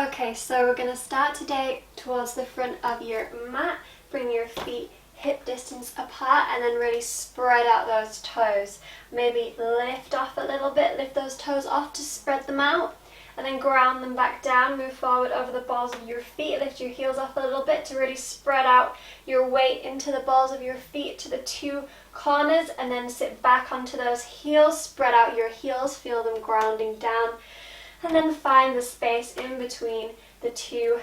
Okay, so we're going to start today towards the front of your mat. Bring your feet hip distance apart and then really spread out those toes. Maybe lift off a little bit, lift those toes off to spread them out, and then ground them back down. Move forward over the balls of your feet, lift your heels off a little bit to really spread out your weight into the balls of your feet to the two corners, and then sit back onto those heels, spread out your heels, feel them grounding down, and then find the space in between the two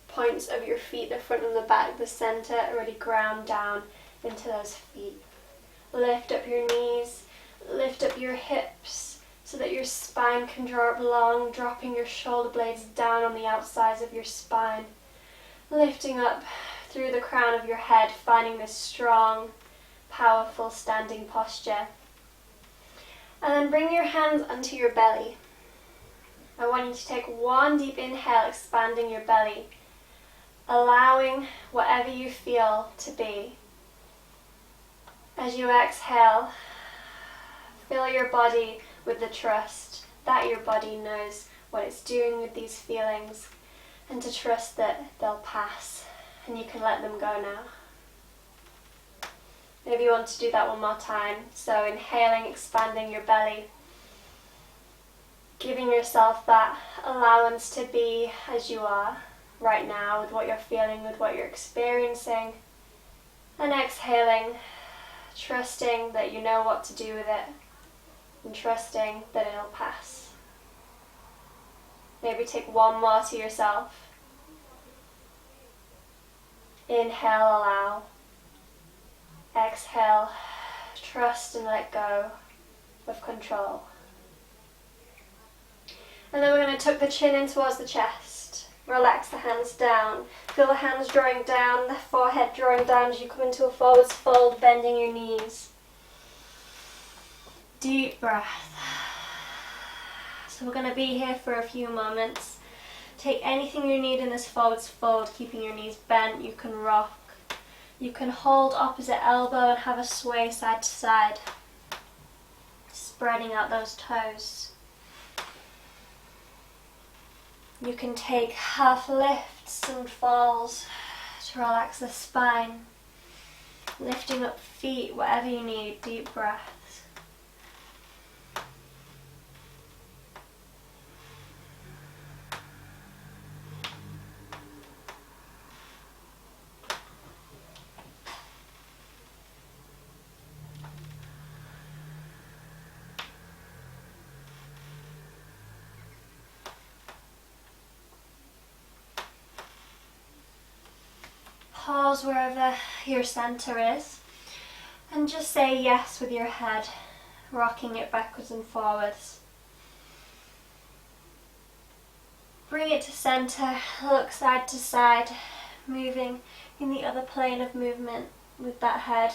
points of your feet, the front and the back, the center. Really ground down into those feet. Lift up your knees, lift up your hips so that your spine can draw up long, dropping your shoulder blades down on the outsides of your spine. Lifting up through the crown of your head, finding this strong, powerful standing posture. And then bring your hands onto your belly. I want you to take one deep inhale, expanding your belly, allowing whatever you feel to be. As you exhale, fill your body with the trust that your body knows what it's doing with these feelings, and to trust that they'll pass and you can let them go now. Maybe you want to do that one more time. So inhaling, expanding your belly, giving yourself that allowance to be as you are right now, with what you're feeling, with what you're experiencing. And exhaling, trusting that you know what to do with it, and trusting that it'll pass. Maybe take one more to yourself. Inhale, allow. Exhale, trust and let go of control. And then we're going to tuck the chin in towards the chest. Relax the hands down. Feel the hands drawing down, the forehead drawing down as you come into a forwards fold, bending your knees. Deep breath. So we're going to be here for a few moments. Take anything you need in this forwards fold, keeping your knees bent. You can rock. You can hold opposite elbow and have a sway side to side, spreading out those toes. You can take half lifts and falls to relax the spine, lifting up feet, whatever you need. Deep breaths. Pause wherever your center is and just say yes with your head, rocking it backwards and forwards. Bring it to center, look side to side, moving in the other plane of movement with that head.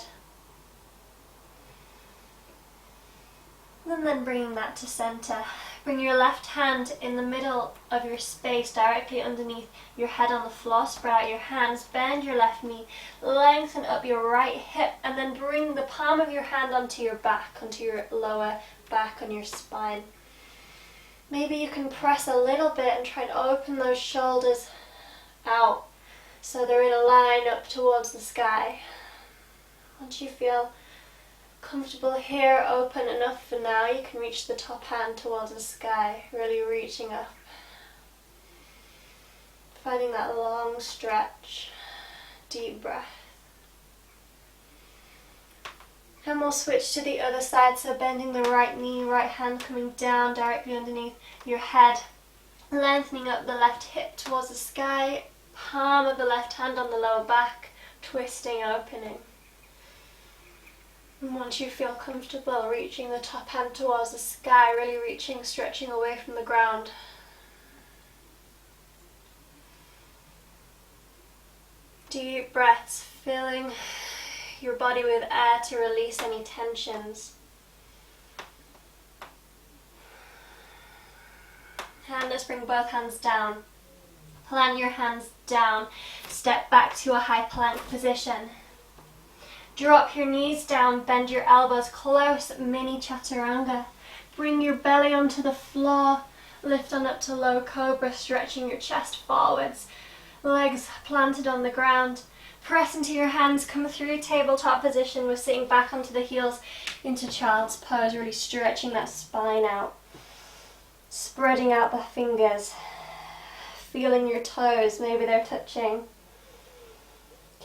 And then bringing that to center. Bring your left hand in the middle of your space, directly underneath your head on the floor. Spread out your hands, bend your left knee, lengthen up your right hip, and then bring the palm of your hand onto your back, onto your lower back, on your spine. Maybe you can press a little bit and try and open those shoulders out so they're in a line up towards the sky. Once you feel comfortable here, open enough for now, you can reach the top hand towards the sky, really reaching up. Finding that long stretch, deep breath. And we'll switch to the other side, so bending the right knee, right hand coming down directly underneath your head, lengthening up the left hip towards the sky, palm of the left hand on the lower back, twisting, opening. And once you feel comfortable, reaching the top hand towards the sky, really reaching, stretching away from the ground. Deep breaths, filling your body with air to release any tensions. And let's bring both hands down. Plant your hands down. Step back to a high plank position. Drop your knees down, bend your elbows close, mini chaturanga. Bring your belly onto the floor, Lift on up to low cobra, stretching your chest forwards. Legs planted on the ground. Press into your hands, come through tabletop position. We're sitting back onto the heels into child's pose, really stretching that spine out. Spreading out the fingers. Feeling your toes, maybe they're touching.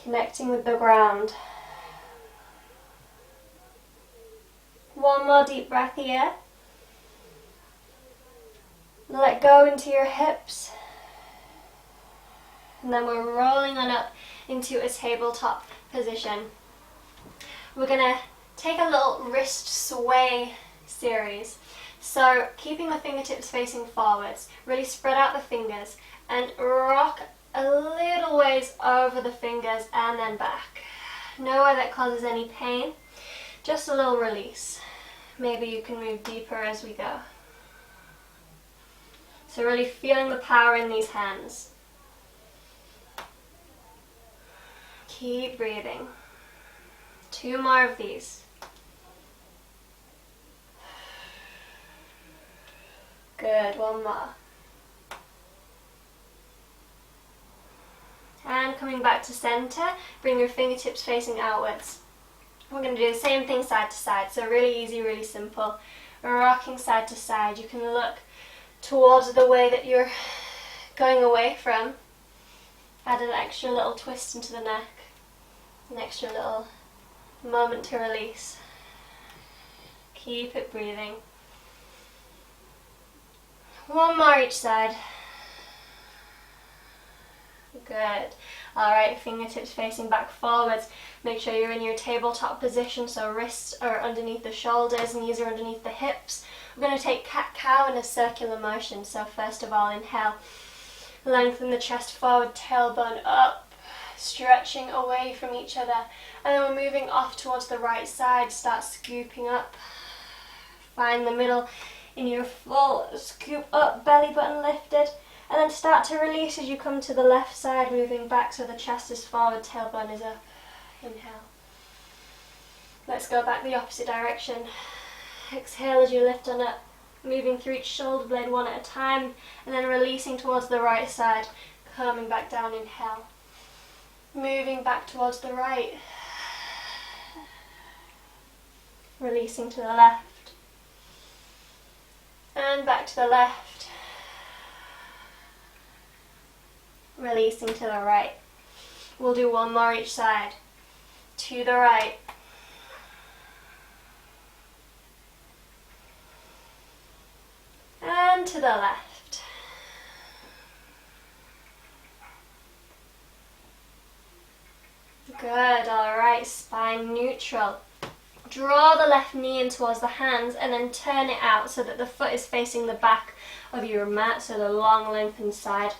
Connecting with the ground. One more deep breath here. Let go into your hips. And then we're rolling on up into a tabletop position. We're going to take a little wrist sway series. So keeping the fingertips facing forwards, really spread out the fingers and rock a little ways over the fingers and then back. Nowhere that causes any pain, just a little release. Maybe you can move deeper as we go. So really feeling the power in these hands. Keep breathing. 2 more of these. Good, 1 more. And coming back to center, bring your fingertips facing outwards. We're going to do the same thing side to side, so really easy, really simple. Rocking side to side. You can look towards the way that you're going away from. Add an extra little twist into the neck, an extra little moment to release. Keep it breathing. 1 more each side. Good. Alright, fingertips facing back forwards. Make sure you're in your tabletop position, so wrists are underneath the shoulders, knees are underneath the hips. We're going to take cat-cow in a circular motion. So first of all, inhale. Lengthen the chest forward, tailbone up, stretching away from each other. And then we're moving off towards the right side. Start scooping up. Find the middle in your full scoop up, belly button lifted. And then start to release as you come to the left side, moving back so the chest is forward, tailbone is up. Inhale. Let's go back the opposite direction. Exhale as you lift on up, moving through each shoulder blade 1 at a time, and then releasing towards the right side, coming back down, inhale. Moving back towards the right, releasing to the left, and back to the left, releasing to the right. We'll do 1 more each side. To the right. And to the left. Good, alright, spine neutral. Draw the left knee in towards the hands and then turn it out so that the foot is facing the back of your mat, so the long lengthened side.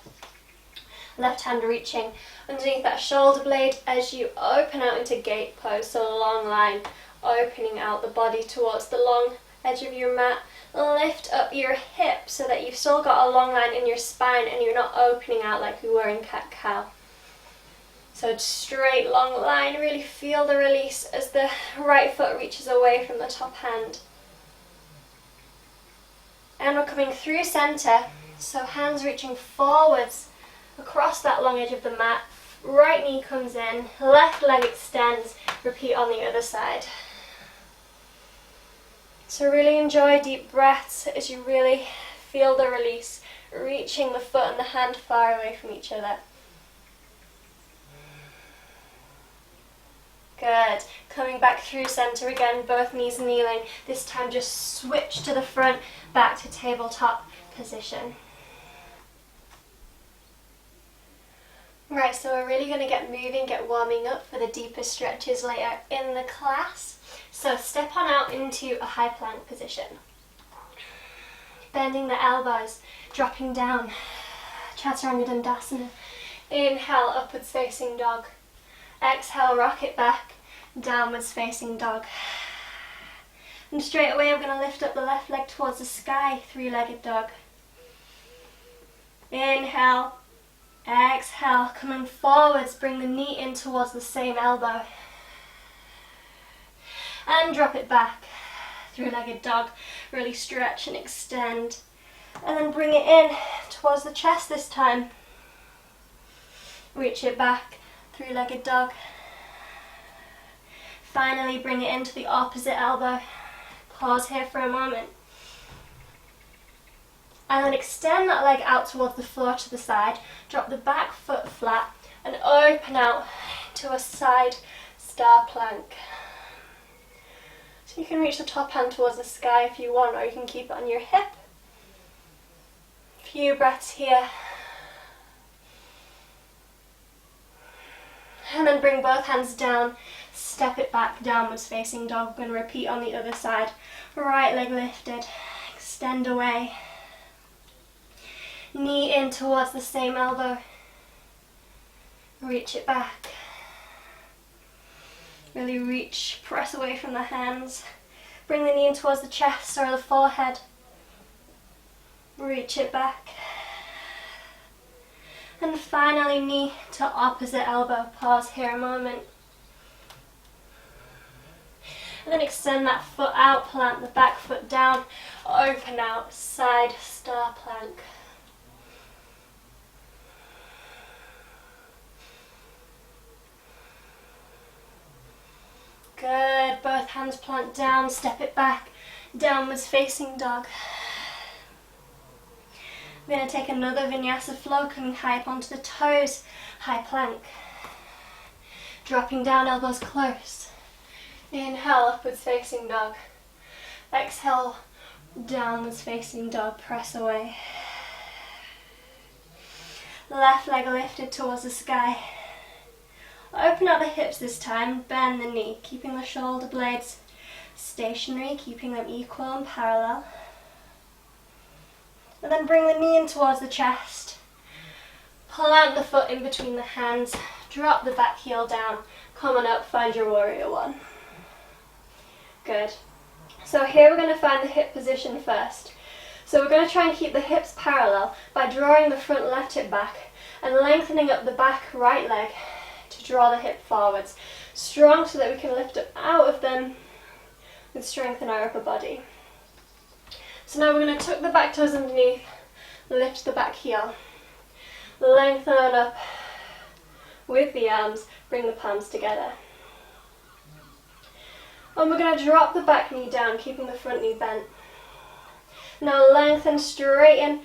Left hand reaching underneath that shoulder blade as you open out into gate pose, so a long line, opening out the body towards the long edge of your mat. Lift up your hips so that you've still got a long line in your spine and you're not opening out like we were in cat-cow. So straight long line, really feel the release as the right foot reaches away from the top hand. And we're coming through center, so hands reaching forwards across that long edge of the mat. Right knee comes in, left leg extends, repeat on the other side. So really enjoy deep breaths as you really feel the release, reaching the foot and the hand far away from each other. Good. Coming back through center again, both knees kneeling. This time just switch to the front, back to tabletop position. Right, so we're really going to get moving, get warming up for the deeper stretches later in the class. So step on out into a high plank position. Bending the elbows, dropping down. Chaturanga. Inhale, upwards facing dog. Exhale, rock it back, downwards facing dog. And straight away I'm going to lift up the left leg towards the sky, 3-legged dog. Inhale. Exhale, coming forwards, bring the knee in towards the same elbow. And drop it back, 3-legged dog. Really stretch and extend. And then bring it in towards the chest this time. Reach it back, three-legged dog. Finally bring it into the opposite elbow. Pause here for a moment. And then extend that leg out towards the floor to the side. Drop the back foot flat and open out to a side star plank. So you can reach the top hand towards the sky if you want, or you can keep it on your hip. Few breaths here. And then bring both hands down, step it back, downwards facing dog. We're going to repeat on the other side. Right leg lifted, extend away. Knee in towards the same elbow. Reach it back. Really reach, press away from the hands. Bring the knee in towards the chest or the forehead. Reach it back. And finally knee to opposite elbow. Pause here a moment. And then extend that foot out, plant the back foot down, open out, side star plank. Good, both hands plant down, step it back, downwards facing dog. We're going to take another vinyasa flow, coming high up onto the toes, high plank. Dropping down, elbows close. Inhale, upwards facing dog. Exhale, downwards facing dog, press away. Left leg lifted towards the sky. Open up the hips this time, bend the knee, keeping the shoulder blades stationary, keeping them equal and parallel. And then bring the knee in towards the chest. Plant the foot in between the hands, drop the back heel down, come on up, find your warrior one. Good. So here we're going to find the hip position first. So we're going to try and keep the hips parallel by drawing the front left hip back and lengthening up the back right leg to draw the hip forwards. Strong so that we can lift up out of them and strengthen our upper body. So now we're going to tuck the back toes underneath, lift the back heel, lengthen up with the arms, bring the palms together. And we're going to drop the back knee down, keeping the front knee bent. Now lengthen, straighten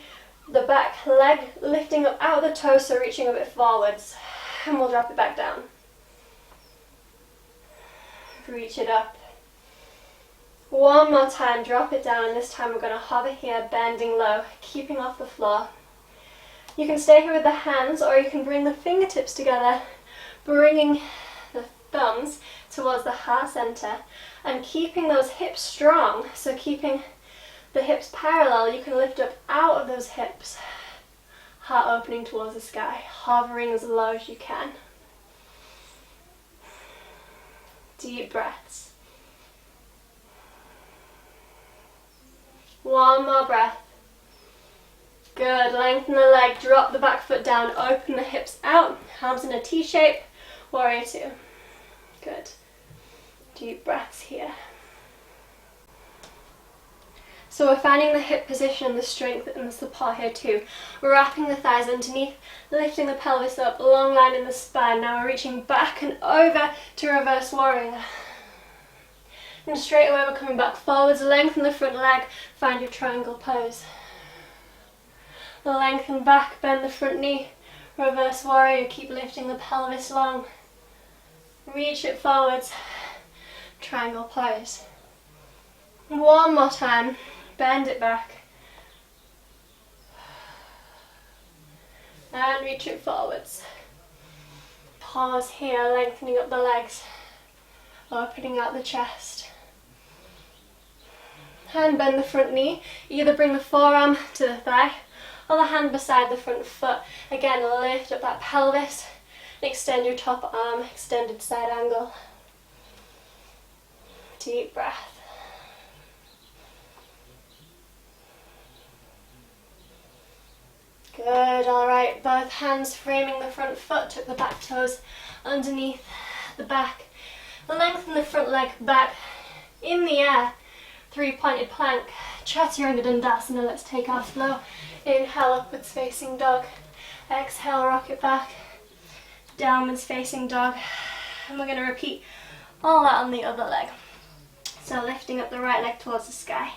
the back leg, lifting up out the toes, so reaching a bit forwards. And we'll drop it back down. Reach it up. One more time, drop it down, and this time we're going to hover here, bending low, keeping off the floor. You can stay here with the hands, or you can bring the fingertips together, bringing the thumbs towards the heart center, and keeping those hips strong, so keeping the hips parallel. You can lift up out of those hips, heart opening towards the sky, hovering as low as you can. Deep breaths. One more breath. Good, lengthen the leg, drop the back foot down, open the hips out, arms in a T shape, warrior two. Good. Deep breaths here. So we're finding the hip position, the strength and the support here too. We're wrapping the thighs underneath, lifting the pelvis up, long line in the spine. Now we're reaching back and over to reverse warrior. And straight away we're coming back forwards, lengthen the front leg, find your triangle pose. Lengthen back, bend the front knee, reverse warrior, keep lifting the pelvis long. Reach it forwards, triangle pose. One more time, bend it back. And reach it forwards. Pause here, lengthening up the legs, opening out the chest. And bend the front knee, either bring the forearm to the thigh or the hand beside the front foot. Again, lift up that pelvis and extend your top arm, extended side angle. Deep breath. Good, alright, both hands framing the front foot, tuck the back toes underneath the back. Lengthen the front leg back in the air, three-pointed plank, Chaturanga Dandasana. Let's take our flow. Inhale, upwards facing dog. Exhale, rock it back. Downwards facing dog. And we're going to repeat all that on the other leg. So lifting up the right leg towards the sky.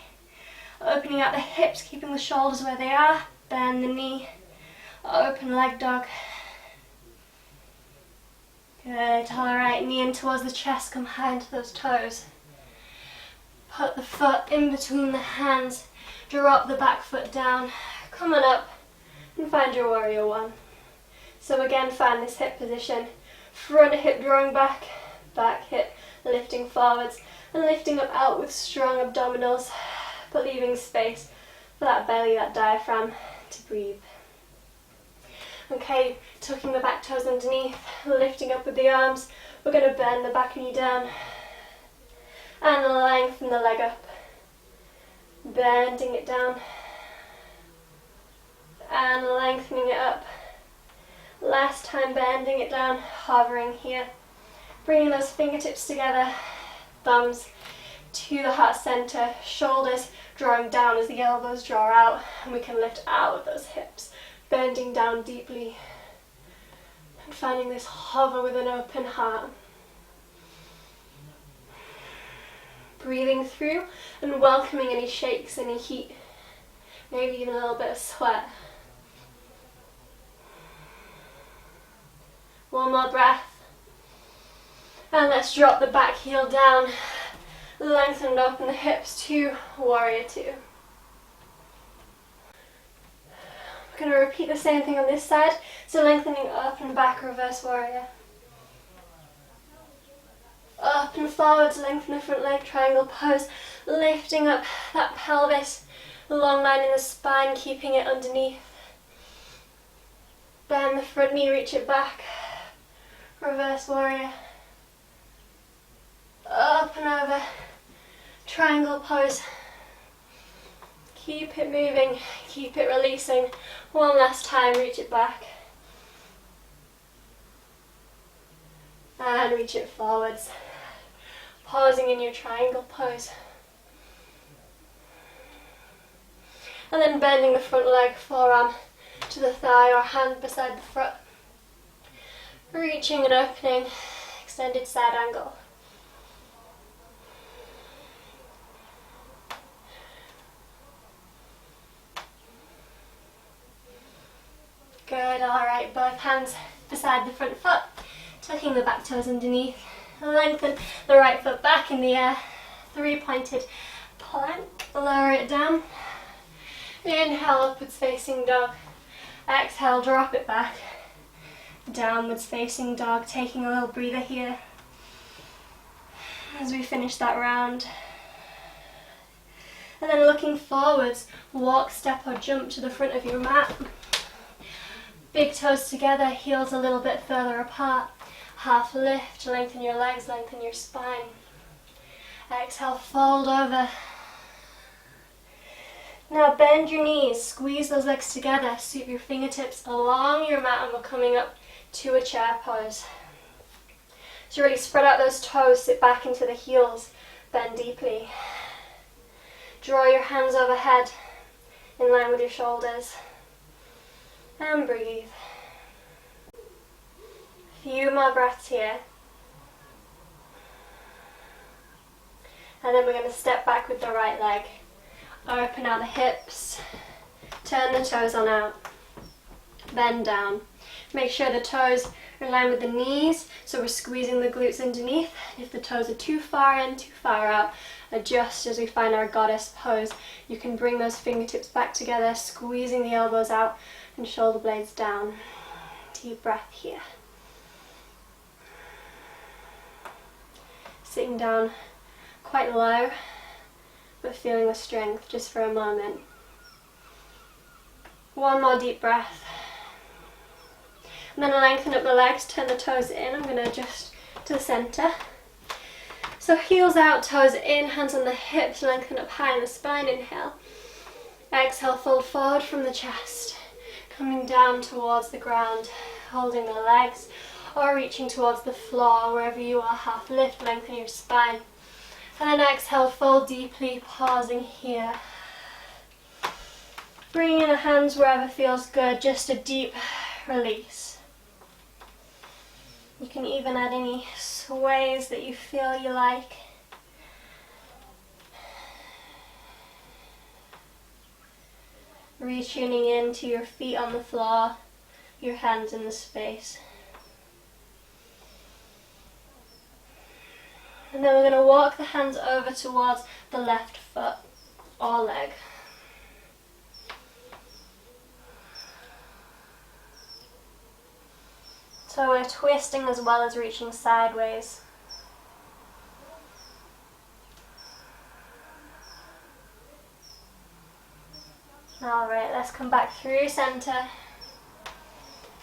Opening out the hips, keeping the shoulders where they are. Bend the knee. Open leg dog. Good. All right, knee in towards the chest. Come high into those toes. Put the foot in between the hands. Drop the back foot down. Come on up and find your warrior one. So again, find this hip position. Front hip drawing back. Back hip lifting forwards. And lifting up out with strong abdominals. But leaving space for that belly, that diaphragm to breathe. Okay, tucking the back toes underneath, lifting up with the arms. We're going to bend the back knee down and lengthen the leg up. Bending it down and lengthening it up. Last time, bending it down, hovering here. Bringing those fingertips together, thumbs to the heart center, shoulders drawing down as the elbows draw out, and we can lift out of those hips. Bending down deeply and finding this hover with an open heart. Breathing through and welcoming any shakes, any heat, maybe even a little bit of sweat. One more breath. And let's drop the back heel down, lengthen and open the hips to warrior two. We're going to repeat the same thing on this side, so lengthening up and back, reverse warrior. Up and forwards, lengthen the front leg, triangle pose, lifting up that pelvis, long line in the spine, keeping it underneath. Bend the front knee, reach it back, reverse warrior. Up and over, triangle pose. Keep it moving, keep it releasing. One last time, reach it back. And reach it forwards. Pausing in your triangle pose. And then bending the front leg, forearm to the thigh or hand beside the foot. Reaching and opening, extended side angle. Good, alright, both hands beside the front foot, tucking the back toes underneath. Lengthen the right foot back in the air, three-pointed plank, lower it down. Inhale, upwards facing dog. Exhale, drop it back. Downwards facing dog, taking a little breather here as we finish that round. And then looking forwards, walk, step or jump to the front of your mat. Big toes together, heels a little bit further apart. Half lift, lengthen your legs, lengthen your spine. Exhale, fold over. Now bend your knees, squeeze those legs together, sweep your fingertips along your mat, and we're coming up to a chair pose. So really spread out those toes, sit back into the heels, bend deeply. Draw your hands overhead, in line with your shoulders. And breathe. A few more breaths here. And then we're going to step back with the right leg. Open out the hips. Turn the toes on out. Bend down. Make sure the toes are in line with the knees, so we're squeezing the glutes underneath. If the toes are too far in, too far out, adjust as we find our goddess pose. You can bring those fingertips back together, squeezing the elbows out and shoulder blades down. Deep breath here. Sitting down quite low, but feeling the strength just for a moment. One more deep breath. And then lengthen up the legs, turn the toes in. I'm going to adjust to the center. So heels out, toes in, hands on the hips, lengthen up high in the spine, inhale. Exhale, fold forward from the chest. Coming down towards the ground, holding the legs or reaching towards the floor, wherever you are, half lift, lengthen your spine. And then exhale, fold deeply, pausing here. Bringing the hands wherever feels good, just a deep release. You can even add any sways that you feel you like. Retuning into your feet on the floor, your hands in the space. And then we're going to walk the hands over towards the left foot or leg. So we're twisting as well as reaching sideways. Alright, let's come back through center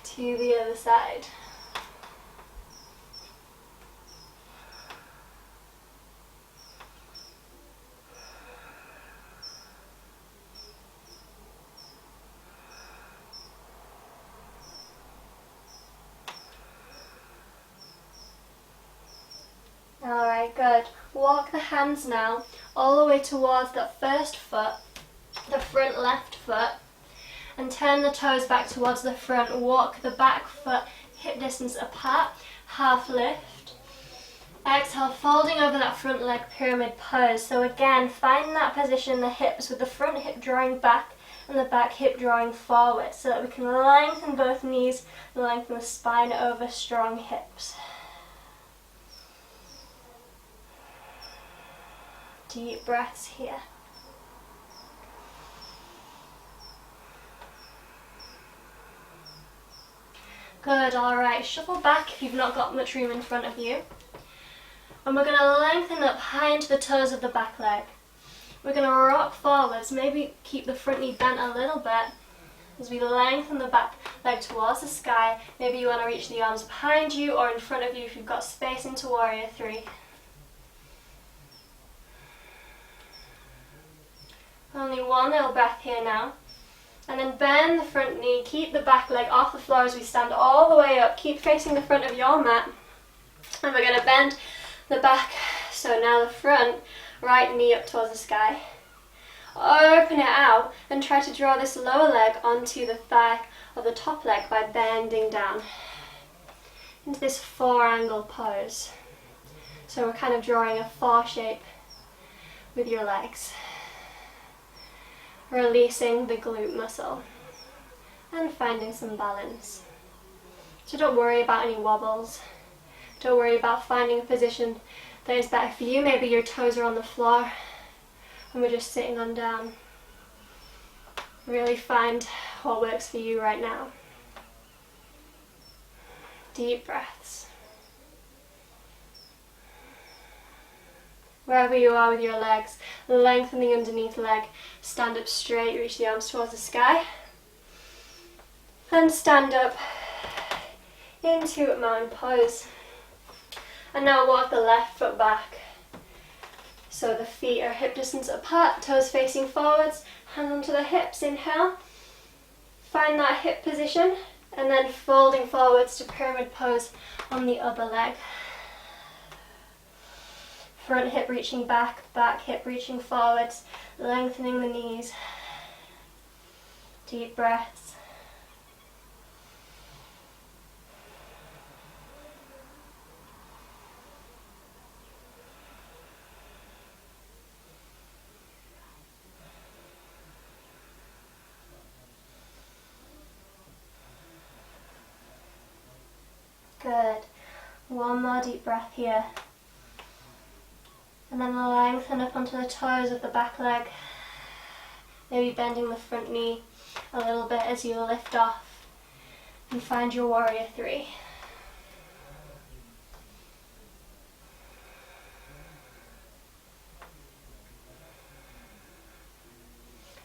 to the other side. Alright, good. Walk the hands now all the way towards that first foot, the front left foot, and turn the toes back towards the front. Walk the back foot hip distance apart, half lift. Exhale, folding over that front leg, pyramid pose. So again, find that position in the hips with the front hip drawing back and the back hip drawing forward so that we can lengthen both knees and lengthen the spine over strong hips. Deep breaths here. Good, alright, shuffle back if you've not got much room in front of you. And we're going to lengthen up high into the toes of the back leg. We're going to rock forwards, maybe keep the front knee bent a little bit as we lengthen the back leg towards the sky. Maybe you want to reach the arms behind you or in front of you if you've got space into Warrior 3. Only one little breath here now. And then bend the front knee, keep the back leg off the floor as we stand all the way up. Keep facing the front of your mat. And we're going to bend the back, so now the front, right knee up towards the sky. Open it out and try to draw this lower leg onto the thigh of the top leg by bending down into this 4-angle pose. So we're kind of drawing a 4 shape with your legs. Releasing the glute muscle and finding some balance. So don't worry about any wobbles. Don't worry about finding a position that is better for you. Maybe your toes are on the floor and we're just sitting on down. Really find what works for you right now. Deep breaths. Wherever you are with your legs, lengthening underneath leg, stand up straight, reach the arms towards the sky. And stand up into mountain pose. And now walk the left foot back. So the feet are hip distance apart, toes facing forwards, hands onto the hips, inhale. Find that hip position and then folding forwards to pyramid pose on the other leg. Front hip reaching back, back hip reaching forwards, lengthening the knees. Deep breaths. Good. One more deep breath here. And then lengthen up onto the toes of the back leg. Maybe bending the front knee a little bit as you lift off. And find your Warrior 3.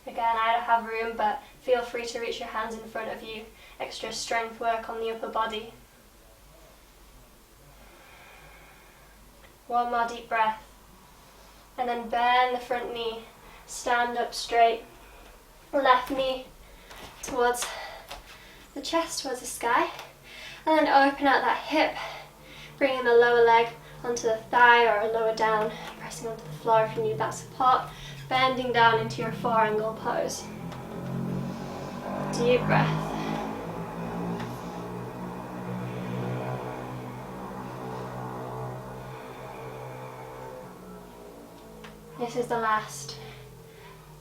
Again, I don't have room, but feel free to reach your hands in front of you. Extra strength work on the upper body. One more deep breath. And then bend the front knee, stand up straight, left knee towards the chest, towards the sky, and then open out that hip, bringing the lower leg onto the thigh or lower down, pressing onto the floor if you need that support, bending down into your 4-angle pose. Deep breath. This is the last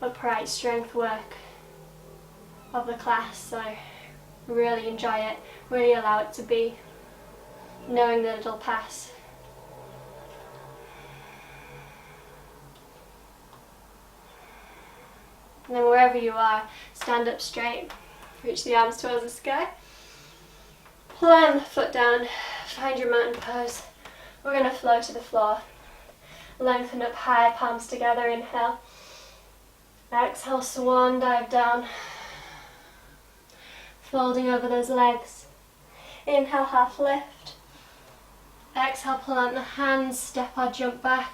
upright strength work of the class, so really enjoy it, really allow it to be, knowing that it'll pass. And then wherever you are, stand up straight, reach the arms towards the sky, plant the foot down, find your mountain pose. We're going to flow to the floor. Lengthen up high, palms together, inhale. Exhale, swan dive down. Folding over those legs. Inhale, half lift. Exhale, plant the hands, step or jump back.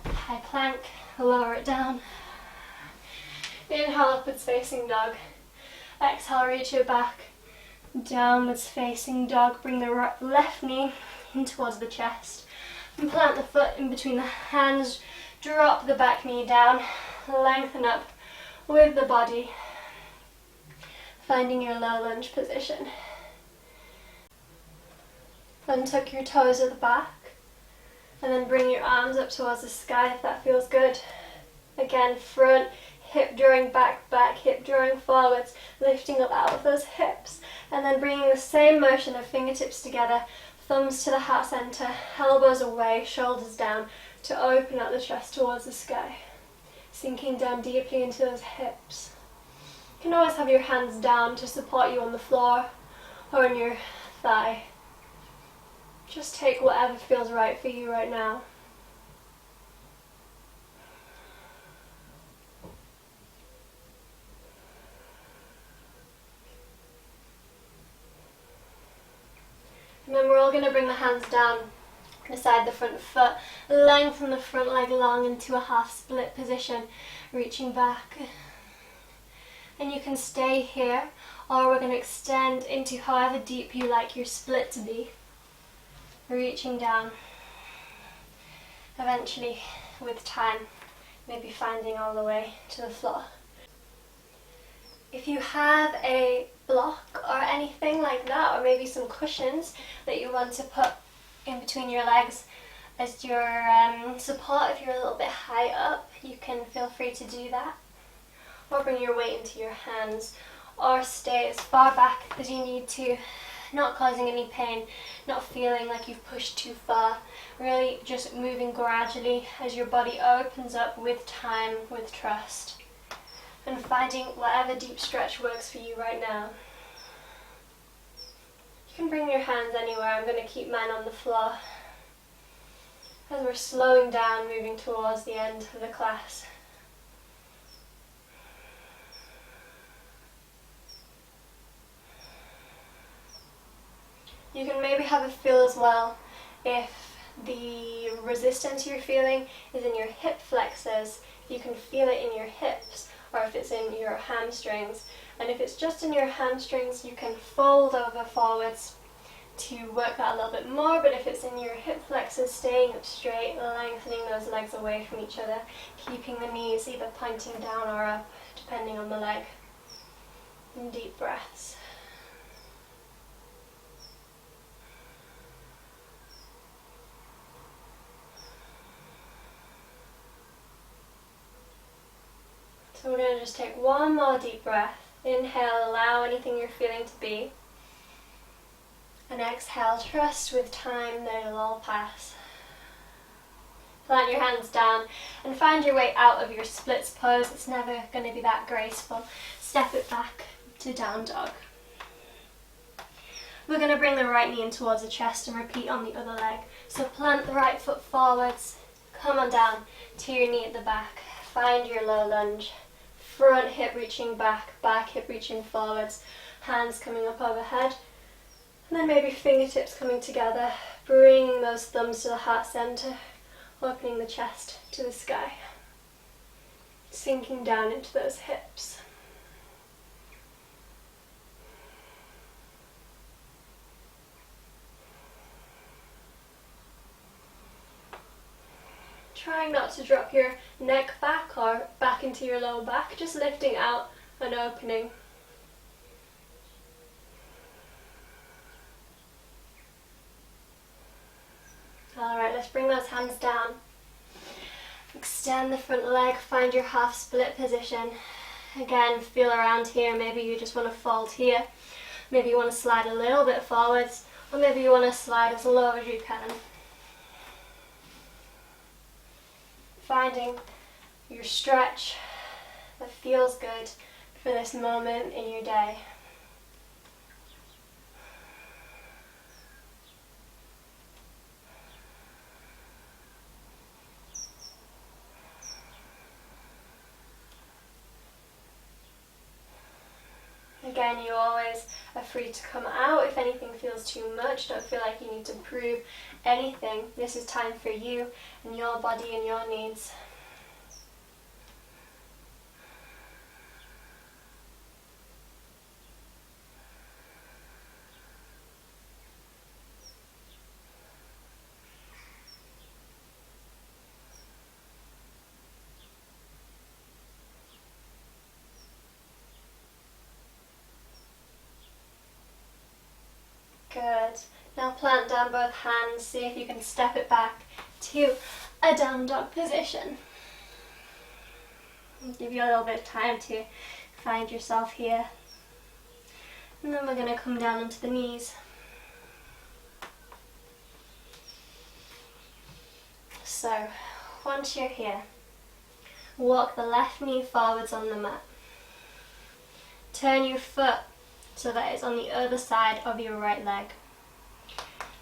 High plank, lower it down. Inhale, upwards facing dog. Exhale, reach it back. Downwards facing dog. Bring the left knee in towards the chest. And plant the foot in between the hands. Drop the back knee down. Lengthen up with the body. Finding your low lunge position. Then tuck your toes at the back. And then bring your arms up towards the sky if that feels good. Again, front, hip drawing back, back, hip drawing forwards, lifting up out of those hips. And then bringing the same motion of fingertips together, thumbs to the heart center, elbows away, shoulders down, to open up the chest towards the sky. Sinking down deeply into those hips. You can always have your hands down to support you on the floor or on your thigh. Just take whatever feels right for you right now. And then we're all going to bring the hands down beside the front foot, lengthen the front leg long into a half split position, reaching back. And you can stay here, or we're going to extend into however deep you like your split to be, reaching down. Eventually, with time, maybe finding all the way to the floor. If you have a block or anything like that, or maybe some cushions that you want to put in between your legs as your support, if you're a little bit high up, you can feel free to do that. Or bring your weight into your hands, or stay as far back as you need to, not causing any pain, not feeling like you've pushed too far, really just moving gradually as your body opens up with time, with trust. And finding whatever deep stretch works for you right now. You can bring your hands anywhere. I'm going to keep mine on the floor as we're slowing down, moving towards the end of the class. You can maybe have a feel as well if the resistance you're feeling is in your hip flexors. You can feel it in your hips, or if it's in your hamstrings. And if it's just in your hamstrings, you can fold over forwards to work that a little bit more, but if it's in your hip flexors, staying up straight, lengthening those legs away from each other, keeping the knees either pointing down or up, depending on the leg. And deep breaths. So we're going to just take one more deep breath. Inhale, allow anything you're feeling to be. And exhale, trust with time that it'll all pass. Plant your hands down and find your way out of your splits pose. It's never going to be that graceful. Step it back to down dog. We're going to bring the right knee in towards the chest and repeat on the other leg. So plant the right foot forwards. Come on down to your knee at the back. Find your low lunge. Front hip reaching back, back hip reaching forwards, hands coming up overhead. And then maybe fingertips coming together, bringing those thumbs to the heart center, opening the chest to the sky. Sinking down into those hips. Trying not to drop your neck back or back into your lower back, just lifting out and opening. those hands down. Extend the front leg, find your half split position. Again, feel around here. Maybe you just want to fold here. Maybe you want to slide a little bit forwards, or maybe you want to slide as low as you can. Finding your stretch that feels good for this moment in your day. Again, you always are free to come out if anything feels too much. Don't feel like you need to prove anything. This is time for you and your body and your needs. Good. Now plant down both hands. See if you can step it back to a down dog position. I'll give you a little bit of time to find yourself here. And then we're going to come down onto the knees. So, once you're here, walk the left knee forwards on the mat. Turn your foot so that it's on the other side of your right leg.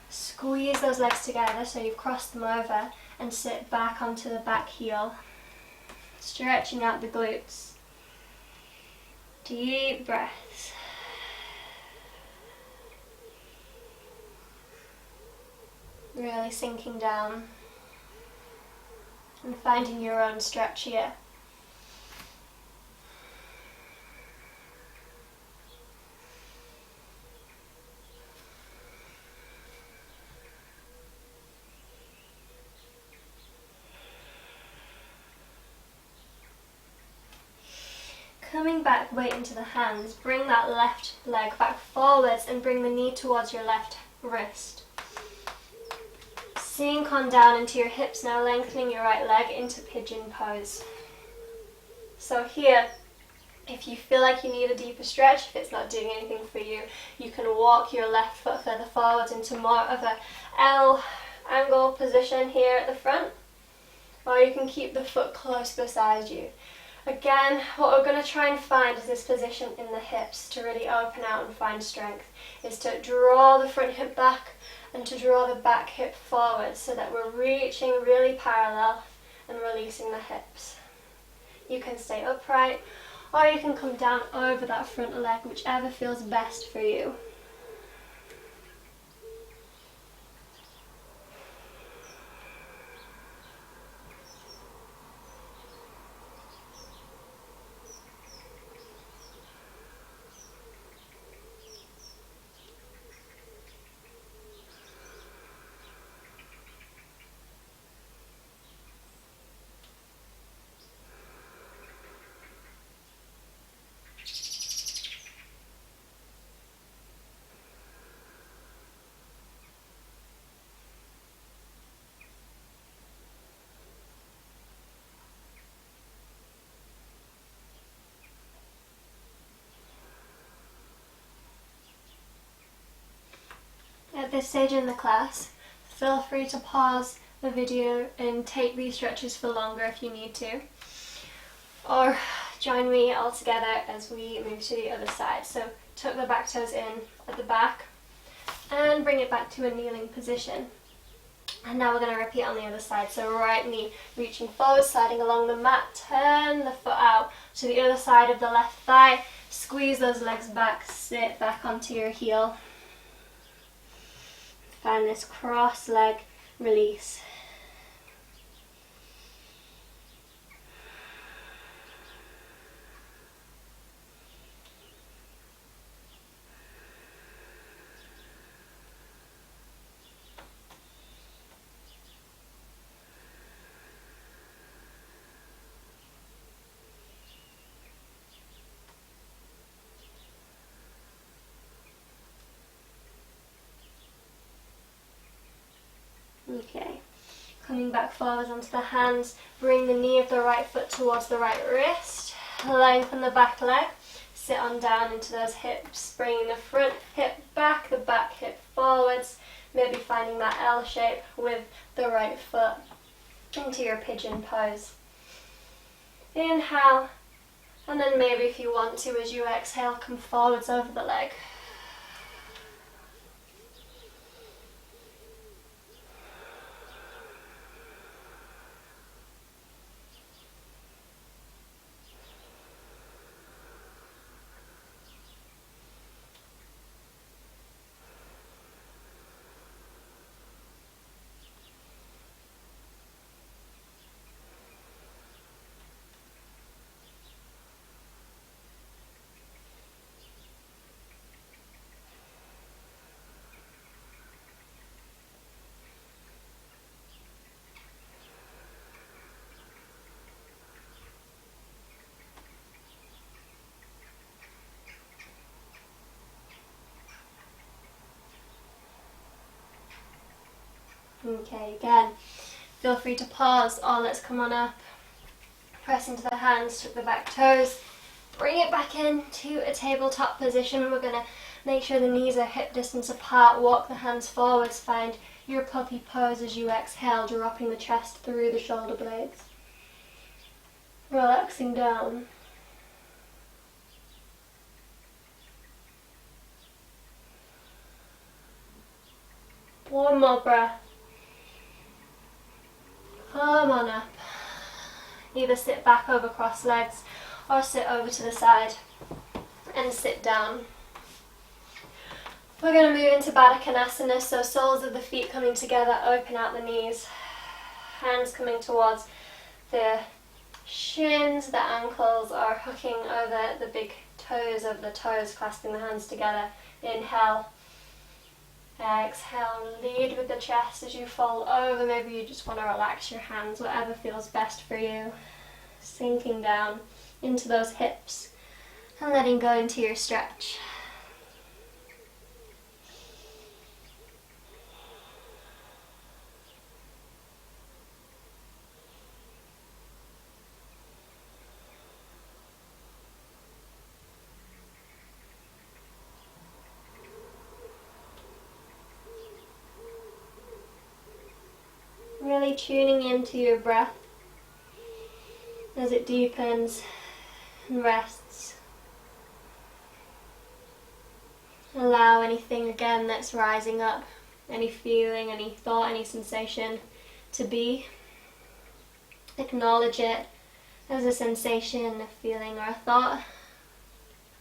Squeeze those legs together so you've crossed them over and sit back onto the back heel, stretching out the glutes. Deep breaths. Really sinking down and finding your own stretch here. Coming back, weight into the hands, bring that left leg back forwards and bring the knee towards your left wrist. Sink on down into your hips now, lengthening your right leg into pigeon pose. So here, if you feel like you need a deeper stretch, if it's not doing anything for you, you can walk your left foot further forwards into more of a L angle position here at the front, or you can keep the foot close beside you. Again, what we're going to try and find is this position in the hips to really open out and find strength, is to draw the front hip back and to draw the back hip forward so that we're reaching really parallel and releasing the hips. You can stay upright or you can come down over that front leg, whichever feels best for you. At this stage in the class, feel free to pause the video and take these stretches for longer if you need to, or join me all together as we move to the other side. So tuck the back toes in at the back and bring it back to a kneeling position. And now we're going to repeat on the other side. So right knee reaching forward, sliding along the mat, turn the foot out to the other side of the left thigh, squeeze those legs back, sit back onto your heel. Find this cross leg release. Okay, Coming back forwards onto the hands, bring the knee of the right foot towards the right wrist, lengthen the back leg, sit on down into those hips, bringing the front hip back, the back hip forwards, maybe finding that L shape with the right foot into your pigeon pose. Inhale, and then maybe if you want to, as you exhale, come forwards over the leg. Okay, again, feel free to pause or let's come on up. Press into the hands, tuck the back toes, bring it back into a tabletop position. We're going to make sure the knees are hip distance apart, walk the hands forwards, find your puppy pose as you exhale, dropping the chest through the shoulder blades. Relaxing down. One more breath. Come on up. Either sit back over cross legs or sit over to the side and sit down. We're going to move into Badakanasana, so soles of the feet coming together, open out the knees. Hands coming towards the shins, the ankles are hooking over the big toes of the toes, clasping the hands together. Inhale. Exhale, lead with the chest as you fold over. Maybe you just want to relax your hands, whatever feels best for you. Sinking down into those hips and letting go into your stretch. Really tuning into your breath as it deepens and rests. Allow anything again that's rising up, any feeling, any thought, any sensation to be. Acknowledge it as a sensation, a feeling or a thought,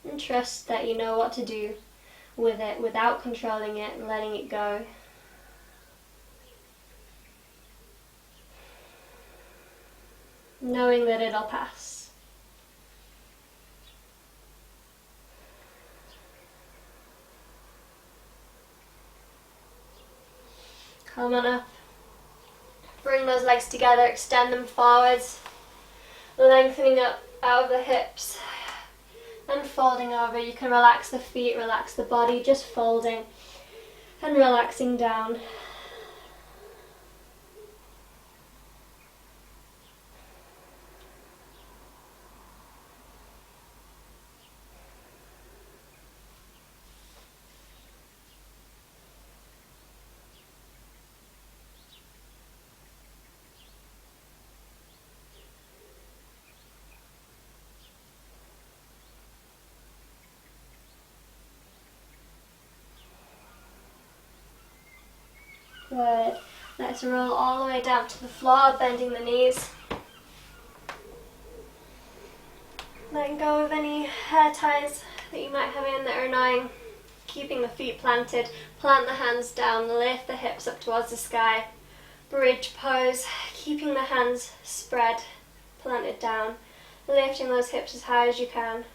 and trust that you know what to do with it without controlling it and letting it go. Knowing that it'll pass. Come on up. Bring those legs together, extend them forwards, lengthening up out of the hips and folding over. You can relax the feet, relax the body, just folding and relaxing down. Good. Let's roll all the way down to the floor, bending the knees. Letting go of any hair ties that you might have in that are annoying. Keeping the feet planted. Plant the hands down, lift the hips up towards the sky. Bridge pose, keeping the hands spread, planted down. Lifting those hips as high as you can.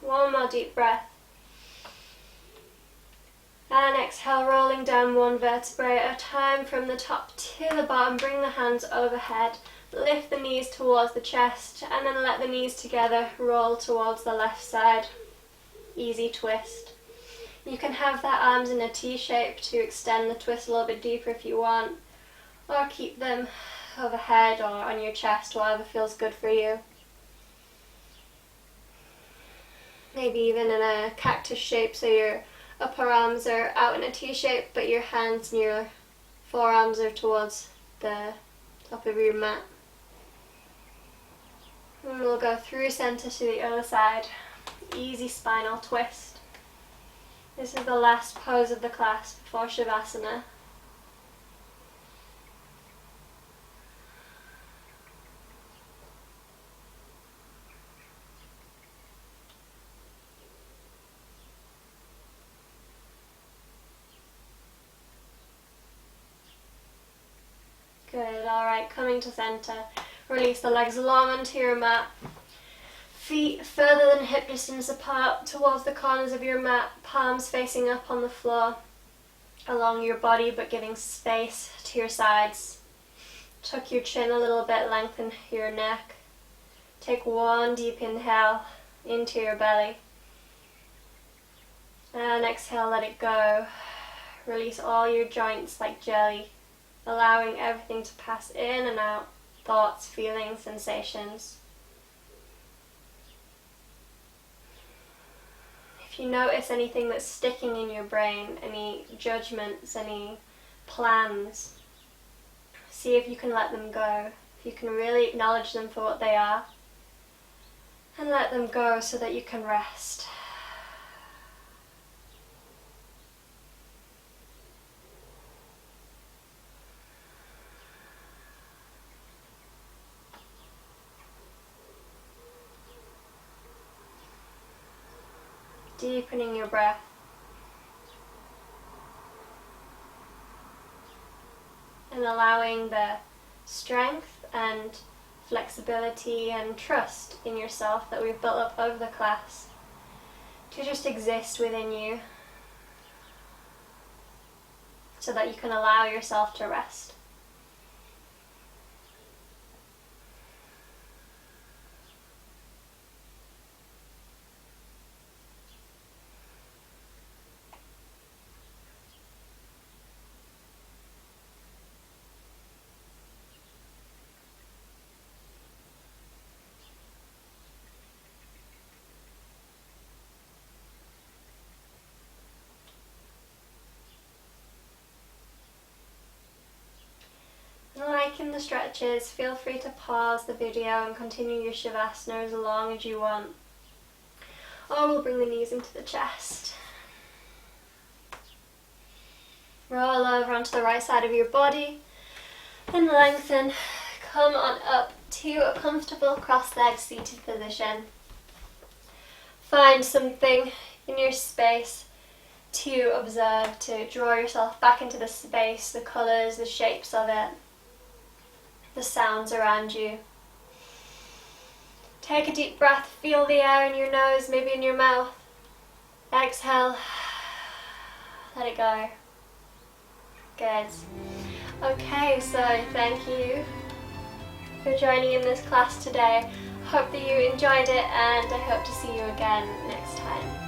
One more deep breath. And exhale, rolling down one vertebrae at a time from the top to the bottom. Bring the hands overhead. Lift the knees towards the chest and then let the knees together roll towards the left side. Easy twist. You can have the arms in a T shape to extend the twist a little bit deeper if you want, or keep them overhead or on your chest, whatever feels good for you. Maybe even in a cactus shape, so your upper arms are out in a T shape, but your hands and your forearms are towards the top of your mat. And we'll go through center to the other side. Easy spinal twist. This is the last pose of the class before Shavasana. Good, alright, coming to center. Release the legs long onto your mat. Feet further than hip distance apart towards the corners of your mat, palms facing up on the floor, along your body but giving space to your sides. Tuck your chin a little bit, lengthen your neck. Take one deep inhale into your belly. And exhale, let it go. Release all your joints like jelly, allowing everything to pass in and out, thoughts, feelings, sensations. If you notice anything that's sticking in your brain, any judgments, any plans, see if you can let them go. If you can really acknowledge them for what they are, and let them go so that you can rest. Deepening your breath. And allowing the strength and flexibility and trust in yourself that we've built up over the class to just exist within you, so that you can allow yourself to rest. Liking the stretches, feel free to pause the video and continue your Shavasana as long as you want. Or we'll bring the knees into the chest. Roll over onto the right side of your body and lengthen. Come on up to a comfortable cross-legged seated position. Find something in your space to observe, to draw yourself back into the space, the colours, the shapes of it, the sounds around you. Take a deep breath, feel the air in your nose, maybe in your mouth. Exhale, let it go. Good. Okay, so thank you for joining in this class today. Hope that you enjoyed it, and I hope to see you again next time.